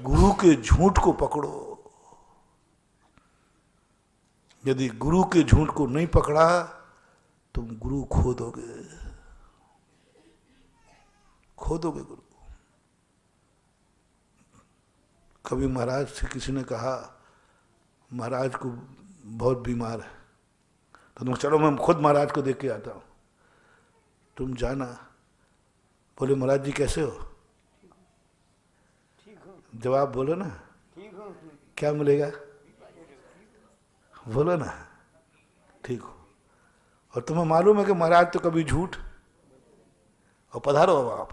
गुरु के झूठ को पकड़ो। यदि गुरु के झूठ को नहीं पकड़ा तुम गुरु खो दोगे, खो दोगे गुरु। कभी महाराज से किसी ने कहा महाराज को बहुत बीमार है, तो तुम चलो मैं खुद महाराज को देख के आता हूं। तुम जाना, बोले महाराज जी कैसे हो? जवाब बोलो ना, क्या मिलेगा? बोलो ना ठीक हो। और तुम्हें मालूम है कि महाराज तो कभी झूठ। और पधारो अब आप।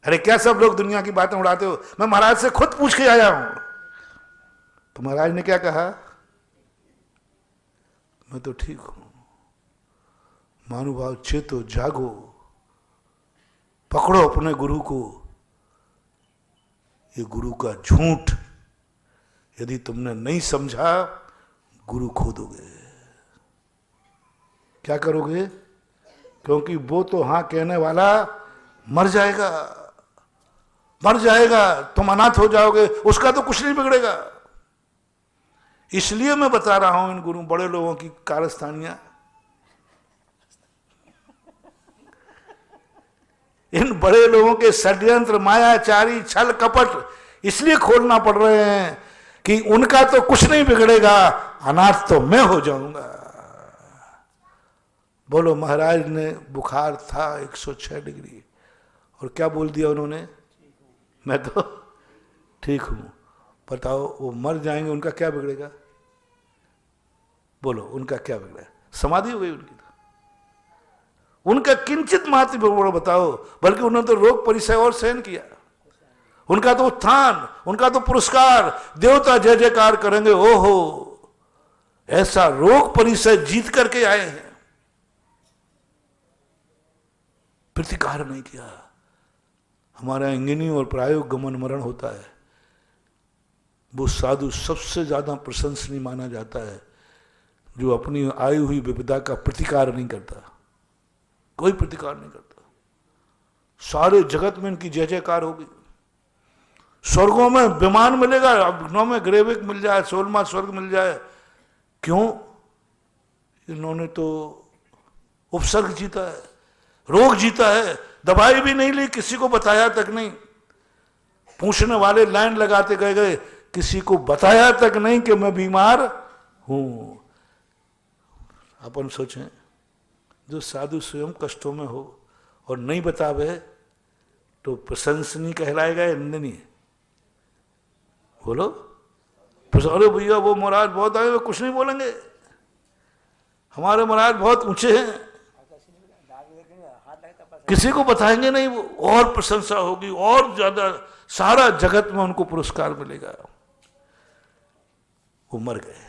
अरे क्या सब लोग दुनिया की बातें उड़ाते हो, मैं महाराज से खुद पूछ के आया हूं। तो महाराज ने क्या कहा? मैं तो ठीक हूं। महानुभाव चेतो जागो, पकड़ो अपने गुरु को। ये गुरु का झूठ यदि तुमने नहीं समझा, गुरु खो दोगे। क्या करोगे? क्योंकि वो तो हां कहने वाला मर जाएगा, मर जाएगा, तुम अनाथ हो जाओगे, उसका तो कुछ नहीं बिगड़ेगा। इसलिए मैं बता रहा हूं इन गुरु बड़े लोगों की कारस्तानियां। इन बड़े लोगों के षड्यंत्र, मायाचारी, छल कपट इसलिए खोलना पड़ रहे हैं कि उनका तो कुछ नहीं बिगड़ेगा, अनाथ तो मैं हो जाऊंगा। बोलो महाराज ने बुखार था 106 डिग्री और क्या बोल दिया उन्होंने? मैं तो ठीक हूं। बताओ वो मर जाएंगे, उनका क्या बिगड़ेगा? बोलो उनका क्या बिगड़ा? समाधि हो गई उनकी तो। उनका किंचित मात्र बिगड़ बताओ, बल्कि उन्होंने तो रोग परिचय और सहन किया। उनका तो उत्थान, उनका तो पुरस्कार, देवता जय जयकार करेंगे। ओहो, ऐसा रोग परिचय जीत करके आए हैं, प्रतिकार नहीं किया। हमारा इंगिनी और प्रायोग गमन मरण होता है, वो साधु सबसे ज्यादा प्रशंसनीय माना जाता है जो अपनी आई हुई विपदा का प्रतिकार नहीं करता, कोई प्रतिकार नहीं करता। सारे जगत में इनकी जय जयकार होगी। स्वर्गों में विमान मिलेगा, अब 9वें ग्रेविक मिल जाए, 16वां स्वर्ग मिल जाए। क्यों? इन्होंने तो उपसर्ग जीता है, रोग जीता है, दवाई भी नहीं ली, किसी को बताया तक नहीं। पूछने वाले लाइन लगाते गए, किसी को बताया तक नहीं कि मैं बीमार हूं। अपन सोचें, जो साधु स्वयं कष्टों में हो और नहीं बतावे तो प्रशंसनीय कहलाएगा या निंदनीय? बोलो। अरे भैया वो महाराज बहुत आए, वे कुछ नहीं बोलेंगे, हमारे महाराज बहुत ऊंचे हैं, किसी को बताएंगे नहीं, वो और प्रशंसा होगी और ज्यादा, सारा जगत में उनको पुरस्कार मिलेगा। वो मर गए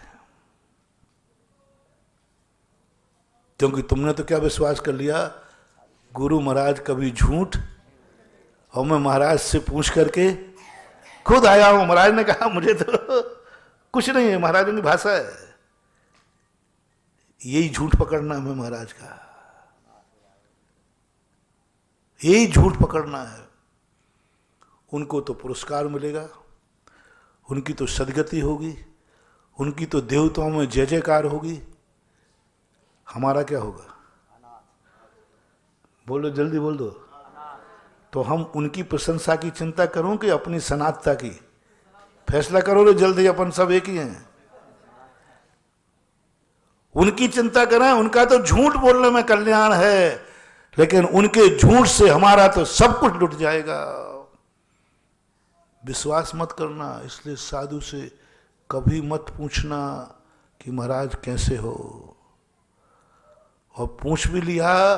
क्योंकि तुमने तो क्या विश्वास कर लिया, गुरु महाराज कभी झूठ। और मैं महाराज से पूछ करके खुद आया हूं। महाराज ने कहा मुझे तो कुछ नहीं है, महाराज की भाषा है। यही झूठ पकड़ना हमें महाराज का, यही झूठ पकड़ना है। उनको तो पुरस्कार मिलेगा, उनकी तो सदगति होगी, उनकी तो देवताओं में जय जयकार होगी। हमारा क्या होगा? बोलो जल्दी बोल दो। तो हम उनकी प्रशंसा की चिंता करूं कि अपनी सनातता की? फैसला करो रे जल्दी, अपन सब एक ही हैं। उनकी चिंता करें, उनका तो झूठ बोलने में कल्याण है, लेकिन उनके झूठ से हमारा तो सब कुछ लुट जाएगा। विश्वास मत करना। इसलिए साधु से कभी मत पूछना कि महाराज कैसे हो, और पूछ भी लिया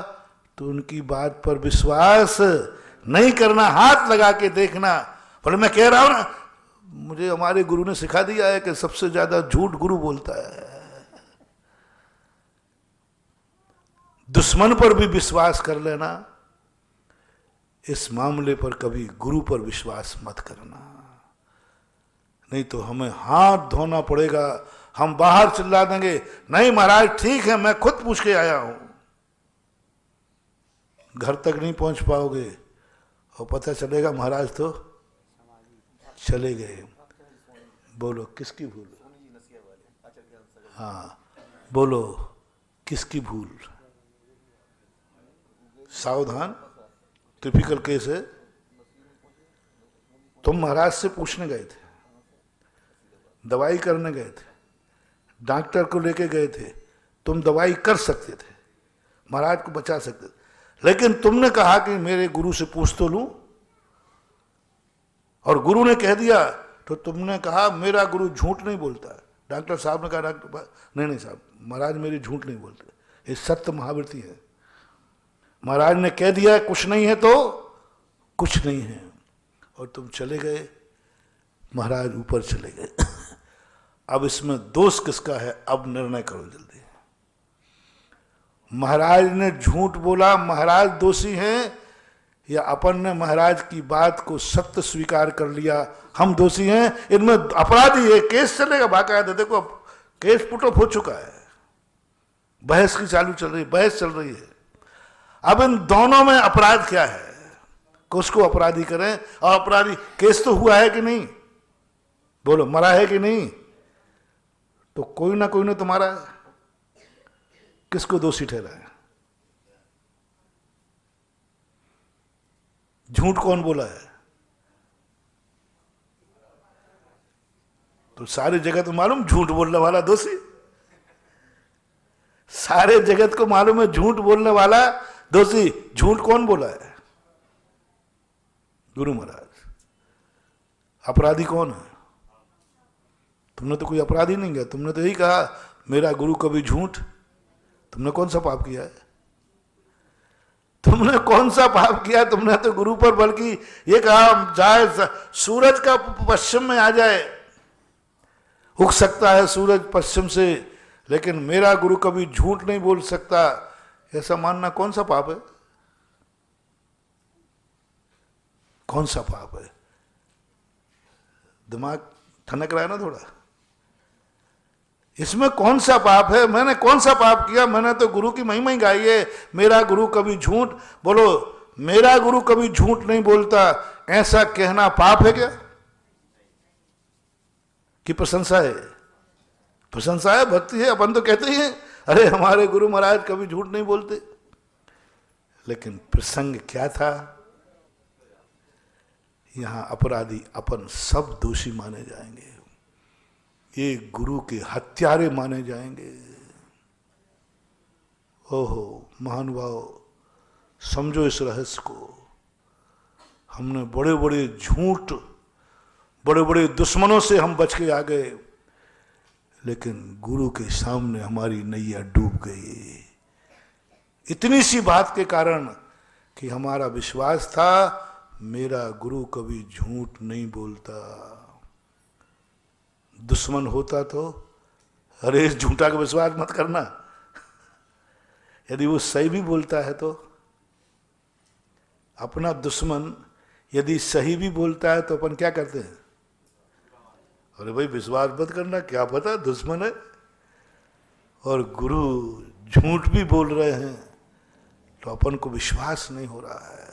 तो उनकी बात पर विश्वास नहीं करना, हाथ लगा के देखना। पर मैं कह रहा हूं ना, मुझे हमारे गुरु ने सिखा दिया है कि सबसे ज्यादा झूठ गुरु बोलता है। दुश्मन पर भी विश्वास कर लेना, इस मामले पर कभी गुरु पर विश्वास मत करना, नहीं तो हमें हाथ धोना पड़ेगा। हम बाहर चिल्ला देंगे, नहीं महाराज ठीक है, मैं खुद पूछ के आया हूं। घर तक नहीं पहुंच पाओगे और पता चलेगा महाराज तो चले गए। बोलो किसकी भूल? हाँ बोलो किसकी भूल? सावधान, टिपिकल केस है। तुम महाराज से पूछने गए थे, दवाई करने गए थे, डॉक्टर को लेके गए थे, तुम दवाई कर सकते थे, महाराज को बचा सकते थे, लेकिन तुमने कहा कि मेरे गुरु से पूछ तो लूं, और गुरु ने कह दिया तो तुमने कहा मेरा गुरु झूठ नहीं बोलता। डॉक्टर साहब ने कहा डॉक्टर नहीं साहब, महाराज मेरी झूठ नहीं बोलते, ये सत्य महावृत्ति है। महाराज ने कह दिया कुछ नहीं है तो कुछ नहीं है, और तुम चले गए, महाराज ऊपर चले गए। अब इसमें दोष किसका है? अब निर्णय करो जल्दी। महाराज ने झूठ बोला, महाराज दोषी हैं, या अपन ने महाराज की बात को सत्य स्वीकार कर लिया, हम दोषी हैं? इनमें अपराधी है, केस चलेगा बाकायदा। देखो अब केस पुट अप हो चुका है, बहस की चालू चल रही, बहस चल रही है। अब इन दोनों में अपराध क्या है, किसको अपराधी करें? और अपराधी केस तो हुआ है कि नहीं? बोलो मरा है कि नहीं? तो कोई ना कोई ने तुम्हारा है, किसको दोषी ठहरा है? झूठ कौन बोला है? तो सारे जगत को मालूम झूठ बोलने वाला दोषी, सारे जगत को मालूम है झूठ बोलने वाला दोषी। झूठ कौन बोला है? गुरु महाराज। अपराधी कौन है? तुमने तो कोई अपराधी नहीं किया, तुमने तो यही कहा मेरा गुरु कभी झूठ। तुमने कौन सा पाप किया है? तुमने कौन सा पाप किया? तुमने तो गुरु पर बल्कि ये कहा जाए सूरज का पश्चिम में आ जाए, उग सकता है सूरज पश्चिम से, लेकिन मेरा गुरु कभी झूठ नहीं बोल सकता, ऐसा मानना कौन सा पाप है? कौन सा पाप है? दिमाग ठनक रहा है ना थोड़ा? इसमें कौन सा पाप है? मैंने कौन सा पाप किया? मैंने तो गुरु की महिमा ही गाई है, मेरा गुरु कभी झूठ। बोलो मेरा गुरु कभी झूठ नहीं बोलता, ऐसा कहना पाप है क्या? कि प्रशंसा है? प्रशंसा है, भक्ति है। अपन तो कहते ही हैं अरे हमारे गुरु महाराज कभी झूठ नहीं बोलते, लेकिन प्रसंग क्या था? यहां अपराधी अपन सब दोषी माने जाएंगे, ये गुरु के हत्यारे माने जाएंगे। ओहो महानुभाव, समझो इस रहस्य को। हमने बड़े बड़े झूठ, बड़े बड़े दुश्मनों से हम बच के आ गए, लेकिन गुरु के सामने हमारी नैया डूब गई, इतनी सी बात के कारण कि हमारा विश्वास था मेरा गुरु कभी झूठ नहीं बोलता। दुश्मन होता तो अरे इस झूठा का विश्वास मत करना, यदि वो सही भी बोलता है तो। अपना दुश्मन यदि सही भी बोलता है तो अपन क्या करते हैं? अरे भाई विश्वास मत करना, क्या पता दुश्मन है। और गुरु झूठ भी बोल रहे हैं तो अपन को विश्वास नहीं हो रहा है।